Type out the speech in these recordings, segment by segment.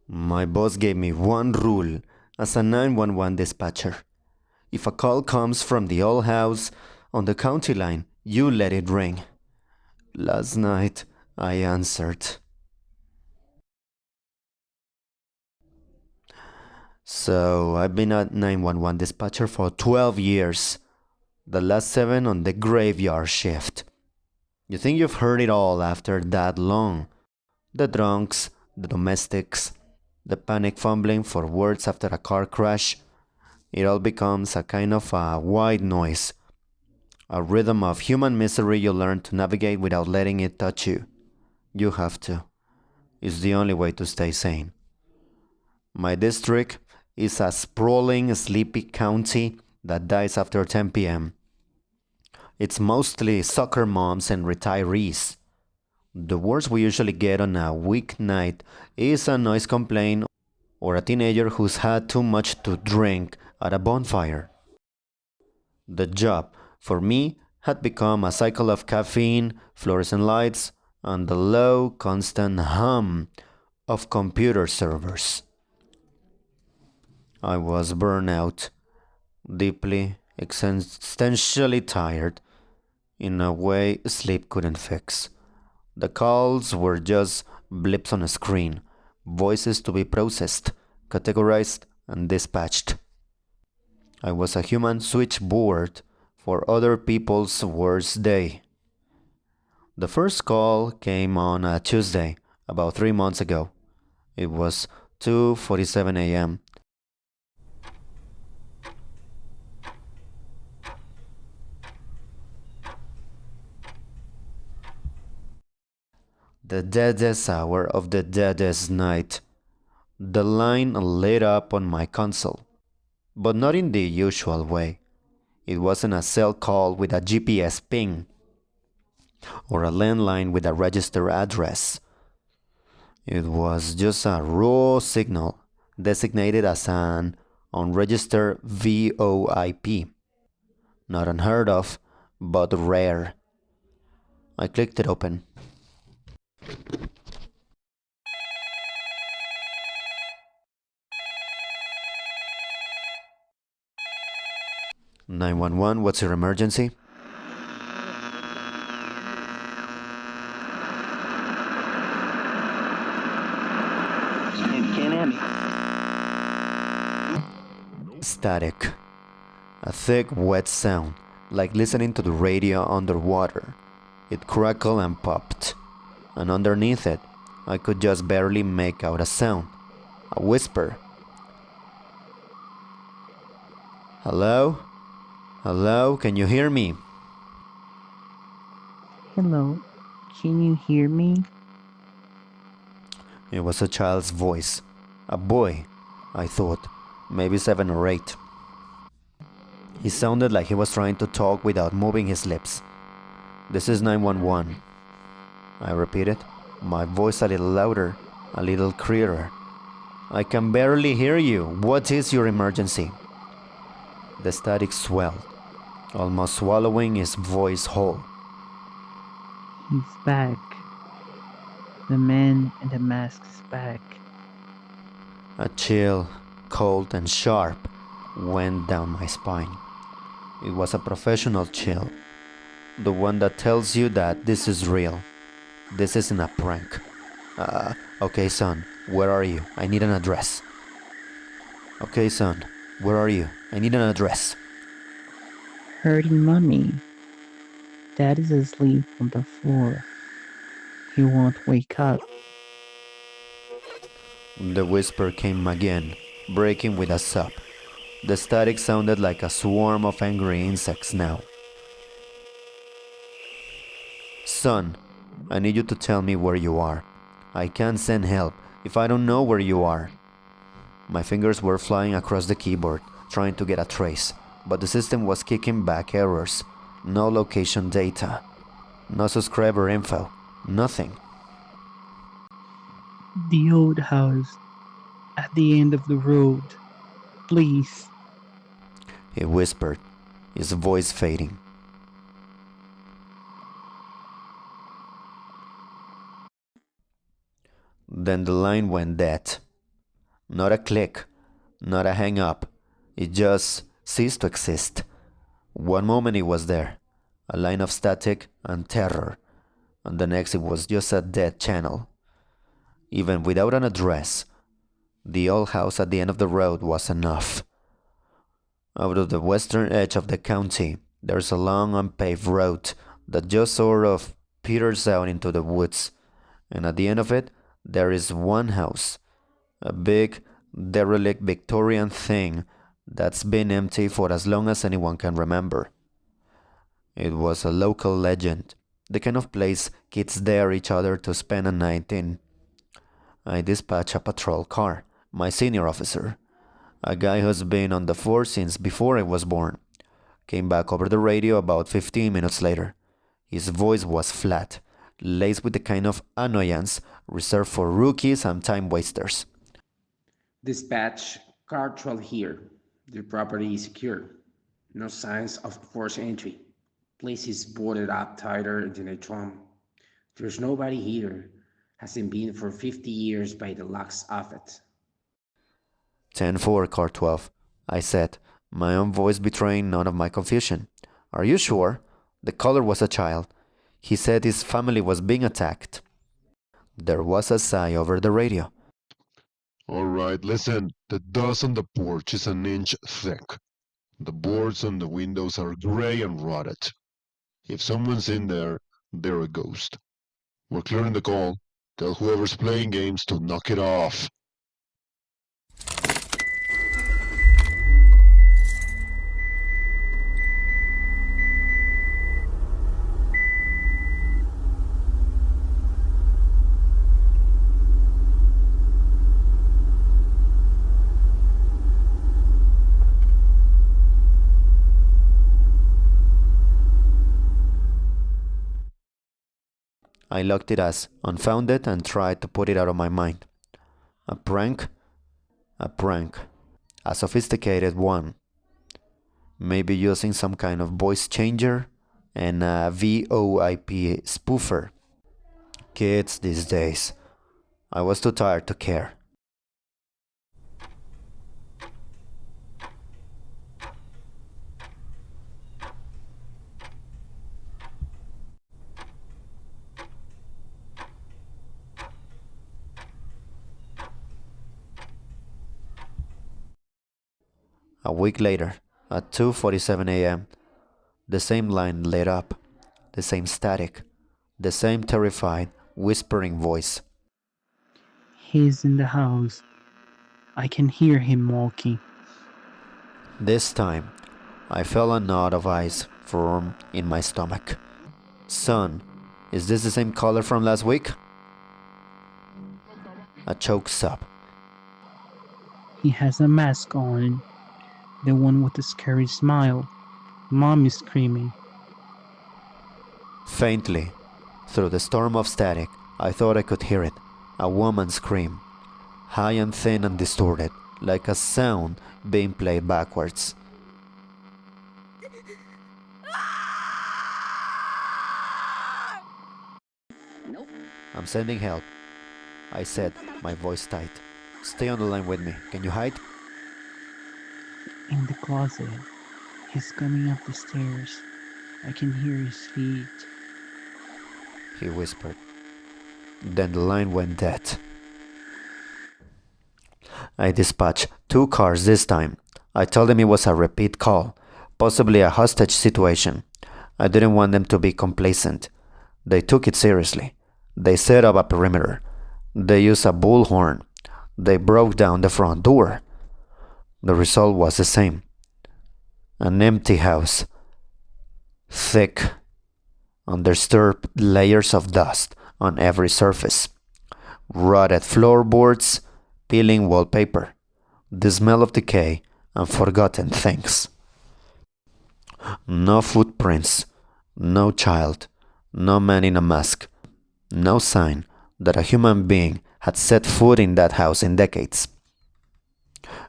My boss gave me one rule as a 911 dispatcher. If a call comes from the old house on the county line, you let it ring. Last night, I answered. So, I've been a 911 dispatcher for 12 years, the last 7 on the graveyard shift. You think you've heard it all after that long? The drunks, the domestics, the panic fumbling for words after a car crash. It all becomes a kind of a white noise, a rhythm of human misery you learn to navigate without letting it touch you. You have to. It's the only way to stay sane. My district is a sprawling, sleepy county that dies after 10 p.m. It's mostly soccer moms and retirees. The worst we usually get on a weeknight is a noise complaint or a teenager who's had too much to drink at a bonfire. The job, for me, had become a cycle of caffeine, fluorescent lights, and the low, constant hum of computer servers. I was burned out, deeply, existentially tired, in a way sleep couldn't fix. The calls were just blips on a screen, voices to be processed, categorized, and dispatched. I was a human switchboard for other people's worst day. The first call came on a Tuesday, about 3 months ago. It was 2:47 a.m. The deadest hour of the deadest night. The line lit up on my console, but not in the usual way. It wasn't a cell call with a GPS ping or a landline with a registered address. It was just a raw signal designated as an unregistered VoIP. Not unheard of, but rare. I clicked it open. "911, what's your emergency?" Can't hear me. Static. A thick, wet sound, like listening to the radio underwater. It crackled and popped, and underneath it, I could just barely make out a sound. A whisper. "Hello? Hello? Can you hear me?" Hello, can you hear me? It was a child's voice. A boy, I thought, maybe 7 or 8. He sounded like he was trying to talk without moving his lips. "This is 911. I repeated, my voice a little louder, a little clearer. "I can barely hear you. What is your emergency?" The static swelled, almost swallowing his voice whole. He's back. The man in the mask is back. A chill, cold and sharp, went down my spine. It was a professional chill, the one that tells you that this is real. This isn't a prank. Okay, son, where are you? I need an address. Okay, son, where are you? I need an address. Hurting mommy. Dad is asleep on the floor. He won't wake up. The whisper came again, breaking with a sob. The static sounded like a swarm of angry insects now. "Son, I need you to tell me where you are. I can't send help if I don't know where you are." My fingers were flying across the keyboard, trying to get a trace, but the system was kicking back errors. No location data. No subscriber info. Nothing. The old house at the end of the road. Please. He whispered, his voice fading. Then the line went dead. Not a click, not a hang up. It just ceased to exist. One moment it was there, a line of static and terror, and the next it was just a dead channel. Even without an address, the old house at the end of the road was enough. Out of the western edge of the county, there's a long unpaved road that just sort of peters out into the woods, and at the end of it, there is one house, a big, derelict Victorian thing that's been empty for as long as anyone can remember. It was a local legend, the kind of place kids dare each other to spend a night in. I dispatched a patrol car, my senior officer, a guy who's been on the force since before I was born, came back over the radio about 15 minutes later. His voice was flat, laced with the kind of annoyance reserved for rookies and time wasters. Dispatch car trail here. The property is secure. No signs of forced entry. Place is boarded up tighter than a drum. There's nobody here. Hasn't been for 50 years by the looks of it. 10-4, car 12, I said, my own voice betraying none of my confusion. Are you sure? The caller was a child. He said his family was being attacked. There was a sigh over the radio. All right, listen. The dust on the porch is an inch thick. The boards on the windows are gray and rotted. If someone's in there, they're a ghost. We're clearing the call. Tell whoever's playing games to knock it off. I looked it as unfounded and tried to put it out of my mind. A prank? A prank. A sophisticated one. Maybe using some kind of voice changer and a VoIP spoofer. Kids these days. I was too tired to care. A week later, at 2:47 a.m., the same line lit up, the same static, the same terrified, whispering voice. He's in the house. I can hear him walking. This time, I felt a knot of ice form in my stomach. Son, is this the same color from last week? A choke sob. He has a mask on. The one with the scary smile. Mom is screaming. Faintly, through the storm of static, I thought I could hear it. A woman's scream. High and thin and distorted, like a sound being played backwards. I'm sending help, I said, my voice tight. Stay on the line with me. Can you hide? In the closet. He's coming up the stairs. I can hear his feet. He whispered. Then the line went dead. I dispatched 2 cars this time. I told them it was a repeat call, possibly a hostage situation. I didn't want them to be complacent. They took it seriously. They set up a perimeter. They used a bullhorn. They broke down the front door. The result was the same. An empty house. Thick, undisturbed layers of dust on every surface. Rotted floorboards, peeling wallpaper. The smell of decay and forgotten things. No footprints, no child, no man in a mask. No sign that a human being had set foot in that house in decades.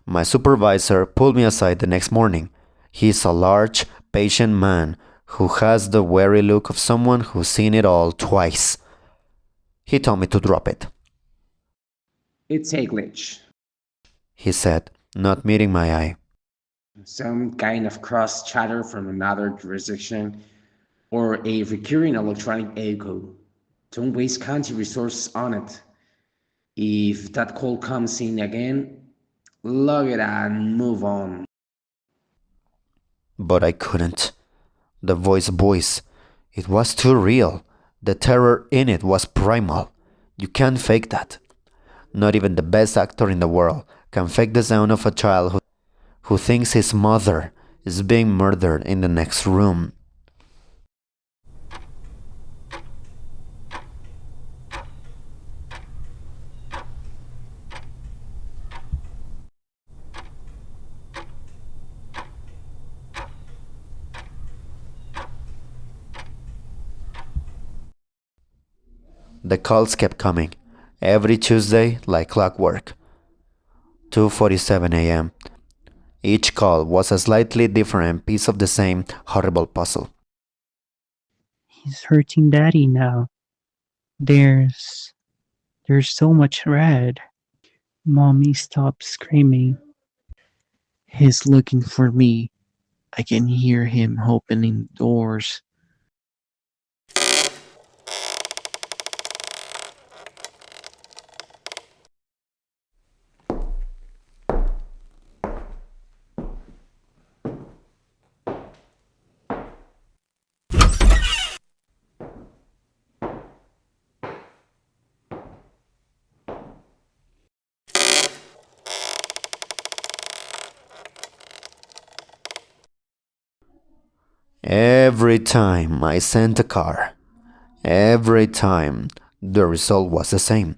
My supervisor pulled me aside the next morning. He's a large, patient man who has the wary look of someone who's seen it all twice. He told me to drop it. It's a glitch. he said, not meeting my eye. Some kind of cross chatter from another jurisdiction, or a recurring electronic echo. Don't waste county resources on it. If that call comes in again, log it and move on. But I couldn't. The voice, it was too real. The terror in it was primal. You can't fake that. Not even the best actor in the world can fake the sound of a child who thinks his mother is being murdered in the next room. The calls kept coming, every Tuesday like clockwork. 2:47 a.m. Each call was a slightly different piece of the same horrible puzzle. He's hurting Daddy now. There's so much red. Mommy stopped screaming. He's looking for me. I can hear him opening doors. Every time I sent a car, every time the result was the same.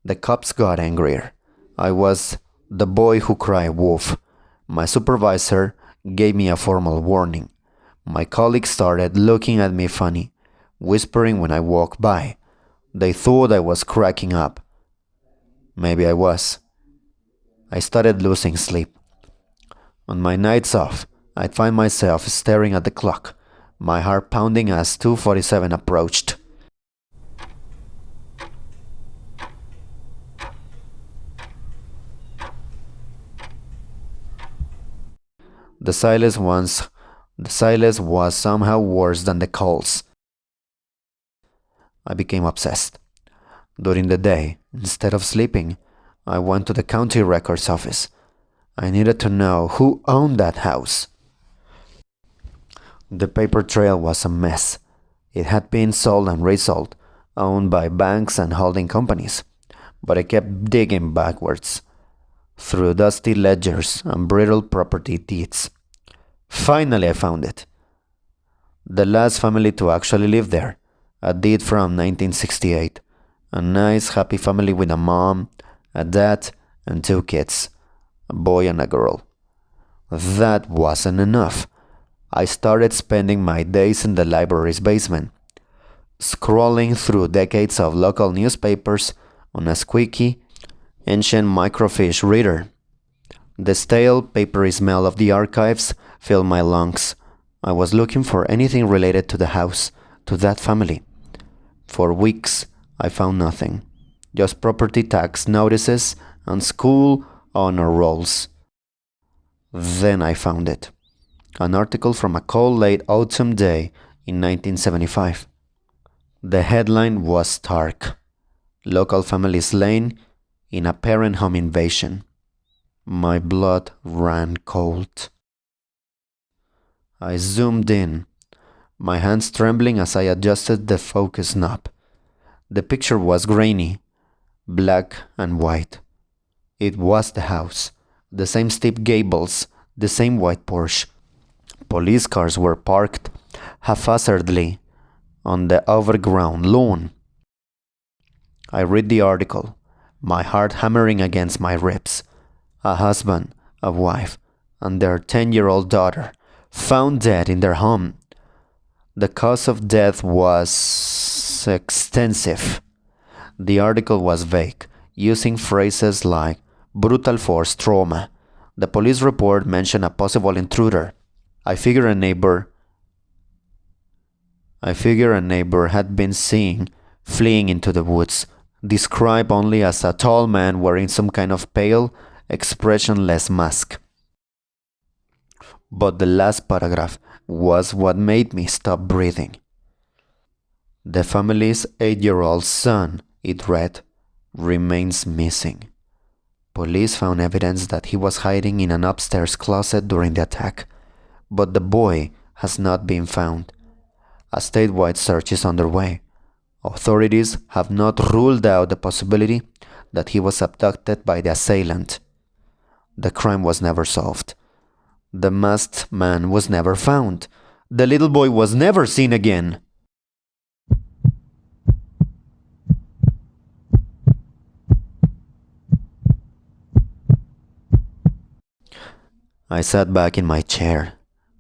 The cops got angrier. I was the boy who cried wolf. My supervisor gave me a formal warning. My colleagues started looking at me funny, whispering when I walked by. They thought I was cracking up. Maybe I was. I started losing sleep. On my nights off, I'd find myself staring at the clock, my heart pounding as 2:47 approached. The silence was somehow worse than the calls. I became obsessed. During the day, instead of sleeping, I went to the county records office. I needed to know who owned that house. The paper trail was a mess. It had been sold and resold, owned by banks and holding companies. But I kept digging backwards, through dusty ledgers and brittle property deeds. Finally, I found it. The last family to actually live there, a deed from 1968. A nice, happy family with a mom, a dad, and 2 kids, a boy and a girl. That wasn't enough. I started spending my days in the library's basement, scrolling through decades of local newspapers on a squeaky, ancient microfiche reader. The stale, papery smell of the archives filled my lungs. I was looking for anything related to the house, to that family. For weeks, I found nothing. Just property tax notices and school honor rolls. Then I found it. An article from a cold late autumn day in 1975. The headline was stark. Local family slain in apparent home invasion. My blood ran cold. I zoomed in, my hands trembling as I adjusted the focus knob. The picture was grainy, black and white. It was the house, the same steep gables, the same white Porsche. Police cars were parked haphazardly on the overgrown lawn. I read the article, my heart hammering against my ribs. A husband, a wife, and their 10-year-old daughter found dead in their home. The cause of death was extensive. The article was vague, using phrases like brutal force trauma. The police report mentioned a possible intruder, I figure a neighbor had been seen fleeing into the woods, described only as a tall man wearing some kind of pale, expressionless mask. But the last paragraph was what made me stop breathing. The family's 8-year-old son, it read, remains missing. Police found evidence that he was hiding in an upstairs closet during the attack, but the boy has not been found. A statewide search is underway. Authorities have not ruled out the possibility that he was abducted by the assailant. The crime was never solved. The masked man was never found. The little boy was never seen again. I sat back in my chair.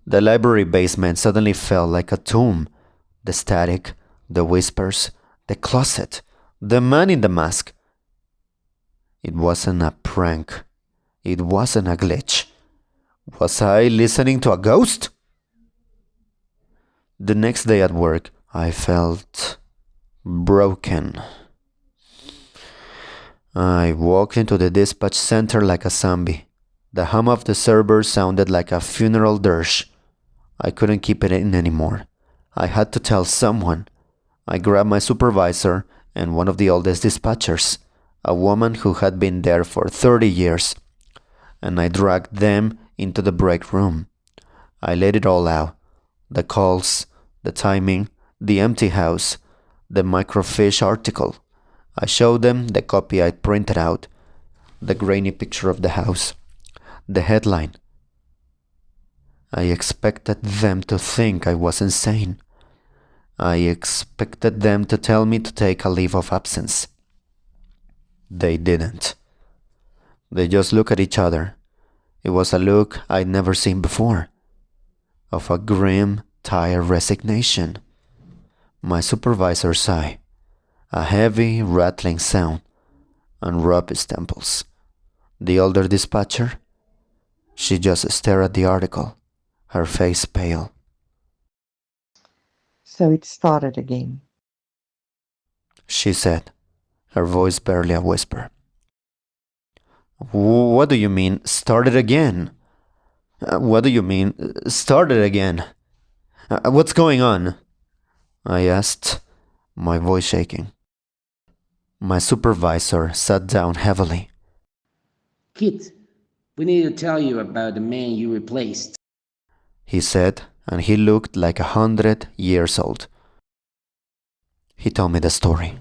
The library basement suddenly felt like a tomb. The static, the whispers, the closet, the man in the mask. It wasn't a prank. It wasn't a glitch. Was I listening to a ghost? The next day at work, I felt broken. I walked into the dispatch center like a zombie. The hum of the server sounded like a funeral dirge. I couldn't keep it in anymore. I had to tell someone. I grabbed my supervisor and one of the oldest dispatchers, a woman who had been there for 30 years, and I dragged them into the break room. I laid it all out. The calls, the timing, the empty house, the microfiche article. I showed them the copy I'd printed out, the grainy picture of the house, the headline. I expected them to think I was insane. I expected them to tell me to take a leave of absence. They didn't. They just looked at each other. It was a look I'd never seen before, of a grim, tired resignation. My supervisor sighed, a heavy, rattling sound, and rubbed his temples. The older dispatcher, she just stared at the article, her face pale. So it started again. She said, her voice barely a whisper. What do you mean, started again? What do you mean, started again? What's going on? I asked, my voice shaking. My supervisor sat down heavily. Kit, we need to tell you about the man you replaced. He said, and he looked like 100 years old. He told me the story.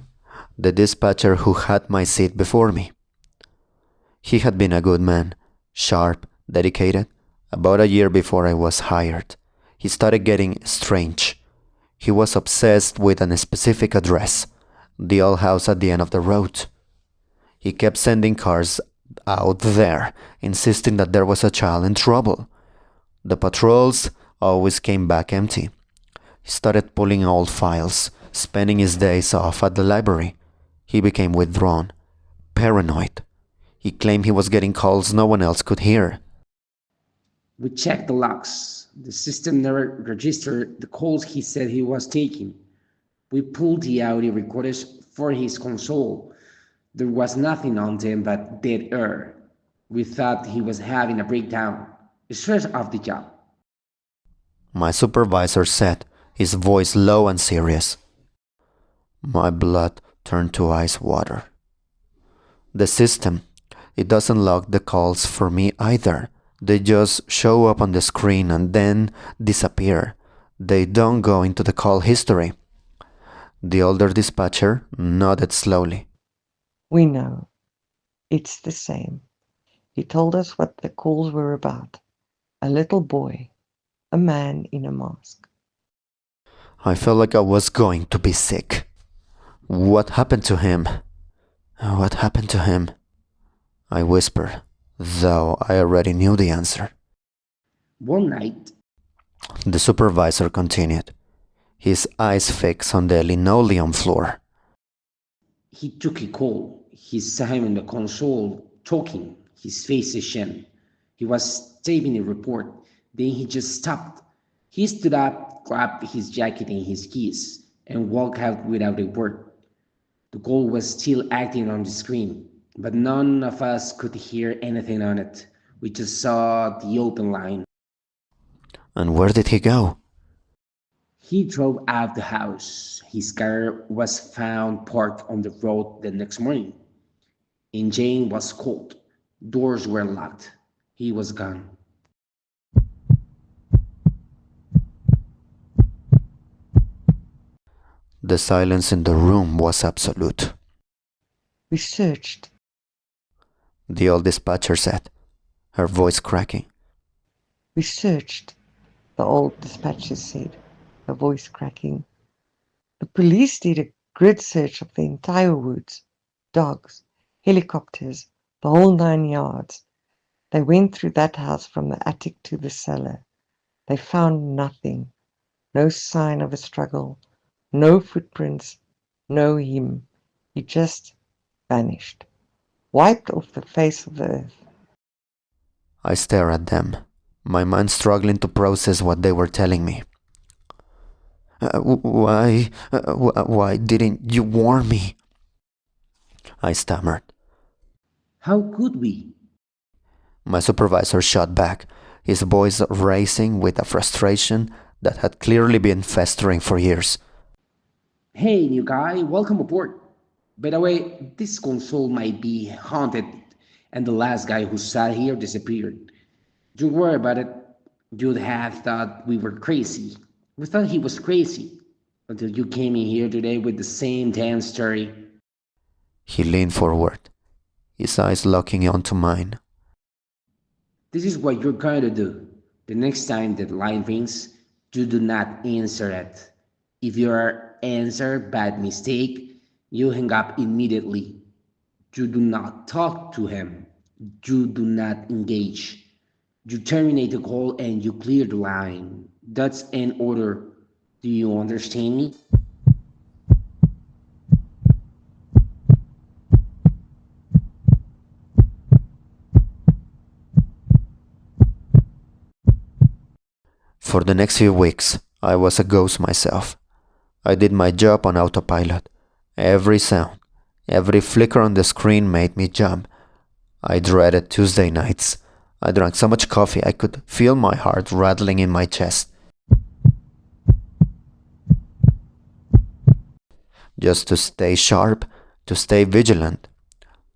The dispatcher who had my seat before me. He had been a good man, sharp, dedicated. About a year before I was hired, he started getting strange. He was obsessed with a specific address, the old house at the end of the road. He kept sending cars out there, insisting that there was a child in trouble. The patrols always came back empty. He started pulling old files, spending his days off at the library. He became withdrawn, paranoid. He claimed he was getting calls no one else could hear. We checked the logs. The system never registered the calls he said he was taking. We pulled the audio recorders for his console. There was nothing on them but dead air. We thought he was having a breakdown, stress of the job. My supervisor said, his voice low and serious. My blood turned to ice water. The system, it doesn't log the calls for me either. They just show up on the screen and then disappear. They don't go into the call history. The older dispatcher nodded slowly. We know. It's the same. He told us what the calls were about. A little boy. A man in a mask. I felt like I was going to be sick. What happened to him? What happened to him? I whispered, though I already knew the answer. One night, The supervisor continued, his eyes fixed on the linoleum floor. he took a call. He saw him in the console talking, his face ashamed. He was taping a report. Then he just stopped. He stood up, grabbed his jacket and his keys, and walked out without a word. The call was still acting on the screen, but none of us could hear anything on it. We just saw the open line. And where did he go? He drove out the house. His car was found parked on the road the next morning. Engine was cold. Doors were locked. He was gone. The silence in the room was absolute. We searched. The old dispatcher said, her voice cracking. We searched, the old dispatcher said, her voice cracking. The police did a grid search of the entire woods. Dogs, helicopters, the whole 9 yards. They went through that house from the attic to the cellar. They found nothing. No sign of a struggle. No footprints. No him. He just vanished. Wiped off the face of the earth. I stare at them, my mind struggling to process what they were telling me. Why didn't you warn me? I stammered. How could we? My supervisor shot back, his voice racing with a frustration that had clearly been festering for years. Hey, new guy, welcome aboard. By the way, this console might be haunted, and the last guy who sat here disappeared. Don't worry about it. You'd have thought we were crazy. We thought he was crazy until you came in here today with the same damn story. He leaned forward, his eyes locking onto mine. This is what you're going to do. The next time that line rings, you do not answer it. If your answer bad mistake, you hang up immediately. You do not talk to him. You do not engage. You terminate the call and you clear the line. That's an order. Do you understand me? For the next few weeks, I was a ghost myself. I did my job on autopilot. Every sound, every flicker on the screen made me jump. I dreaded Tuesday nights. I drank so much coffee I could feel my heart rattling in my chest. Just to stay sharp, to stay vigilant,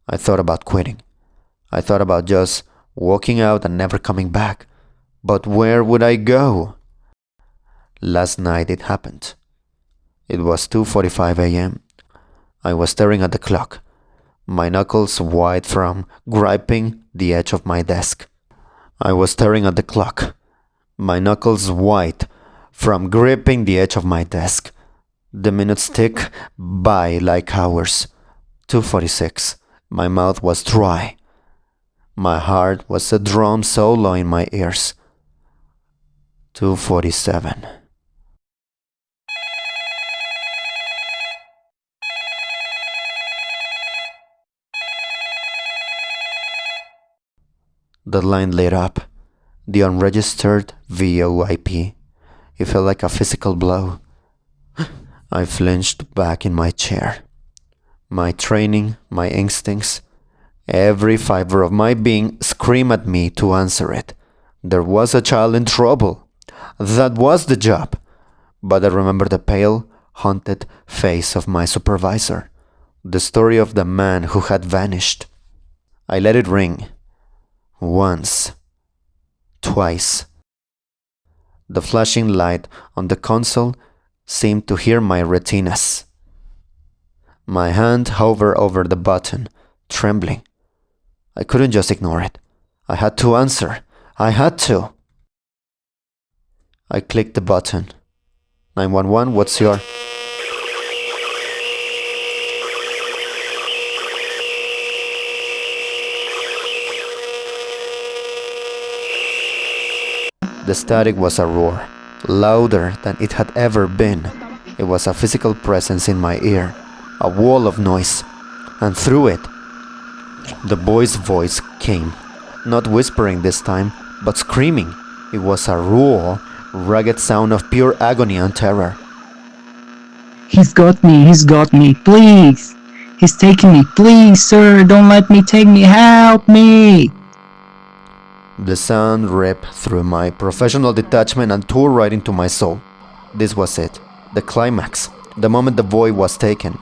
I thought about quitting. I thought about just walking out and never coming back. But where would I go? Last night it happened. It was 2:45 a.m. I was staring at the clock, my knuckles white from griping the edge of my desk. I was staring at the clock, my knuckles white from gripping the edge of my desk. The minutes tick by like hours. 2:46. My mouth was dry. My heart was a drum solo in my ears. 2:47. The line lit up. The unregistered VoIP. It felt like a physical blow. I flinched back in my chair. My training, my instincts, every fiber of my being screamed at me to answer it. There was a child in trouble. That was the job. But I remember the pale, haunted face of my supervisor. The story of the man who had vanished. I let it ring. Once. Twice. The flashing light on the console seemed to hear my retinas. My hand hovered over the button, trembling. I couldn't just ignore it. I had to answer. I had to. I clicked the button. 911, what's your... The static was a roar, louder than it had ever been. It was a physical presence in my ear, a wall of noise, and through it, the boy's voice came, not whispering this time, but screaming. It was a raw, rugged sound of pure agony and terror. He's got me, please! He's taking me, please, sir, don't let me take me, help me! The sound ripped through my professional detachment and tore right into my soul. This was it, the climax, the moment the boy was taken,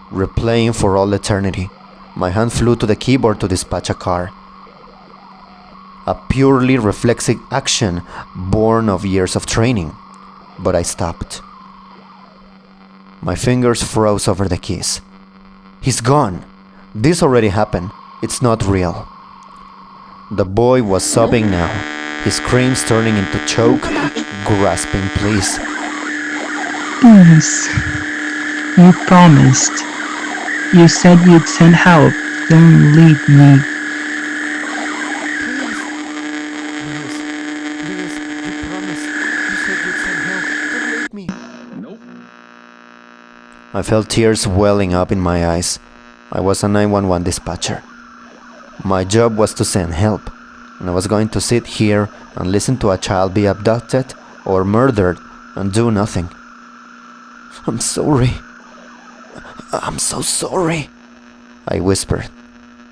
replaying for all eternity. My hand flew to the keyboard to dispatch a car. A purely reflexive action born of years of training, but I stopped. My fingers froze over the keys. He's gone. This already happened. It's not real. The boy was sobbing now, his screams turning into choke, grasping please. Please. You promised. You said you'd send help. Don't leave me. Please, you promised. You said you'd send help. Don't leave me. I felt tears welling up in my eyes. I was a 911 dispatcher. My job was to send help, and I was going to sit here and listen to a child be abducted or murdered and do nothing. I'm sorry. I'm so sorry, I whispered,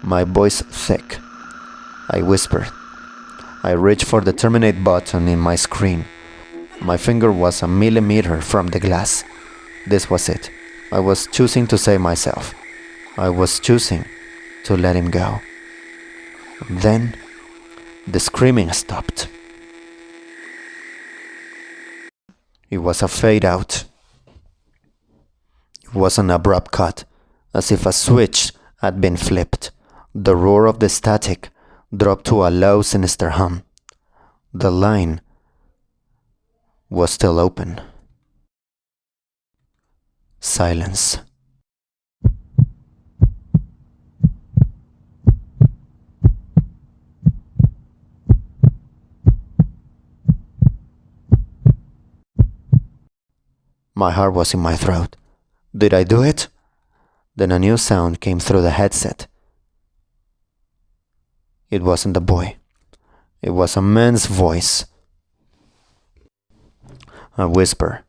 my voice thick. I whispered. I reached for the terminate button in my screen. My finger was a millimeter from the glass. This was it. I was choosing to save myself. I was choosing to let him go. Then, the screaming stopped. It was a fade out. It was an abrupt cut, as if a switch had been flipped. The roar of the static dropped to a low, sinister hum. The line was still open. Silence. My heart was in my throat. Did I do it? Then a new sound came through the headset. It wasn't the boy. It was a man's voice. A whisper,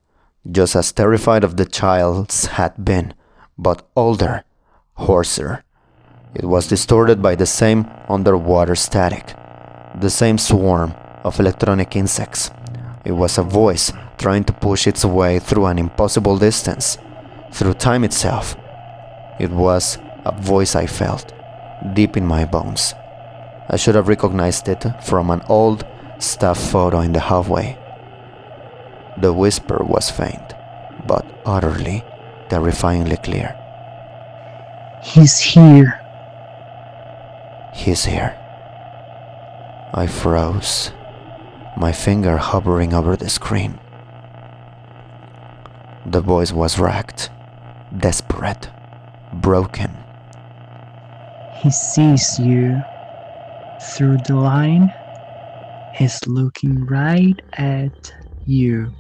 just as terrified of the child's had been, but older, hoarser. It was distorted by the same underwater static, the same swarm of electronic insects. It was a voice trying to push its way through an impossible distance, through time itself. It was a voice I felt, deep in my bones. I should have recognized it from an old staff photo in the hallway. The whisper was faint, but utterly, terrifyingly clear. He's here. He's here. I froze, my finger hovering over the screen. The voice was racked, desperate, broken. He sees you. Through the line, he's looking right at you.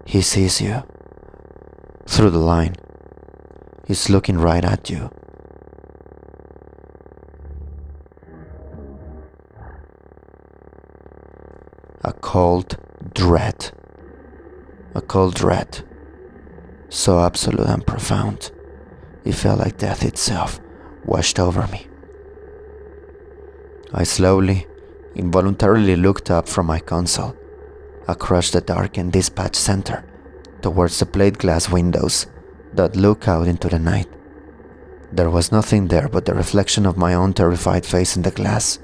He sees you. Through the line. He's looking right at you. A cold dread. A cold dread. So absolute and profound. It felt like death itself washed over me. I slowly, involuntarily looked up from my console, across the darkened dispatch center, towards the plate glass windows that look out into the night. There was nothing there but the reflection of my own terrified face in the glass,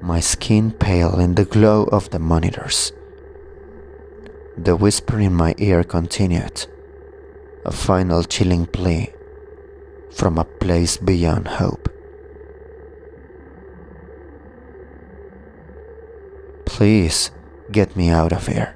my skin pale in the glow of the monitors. The whisper in my ear continued, a final chilling plea from a place beyond hope. Please get me out of here.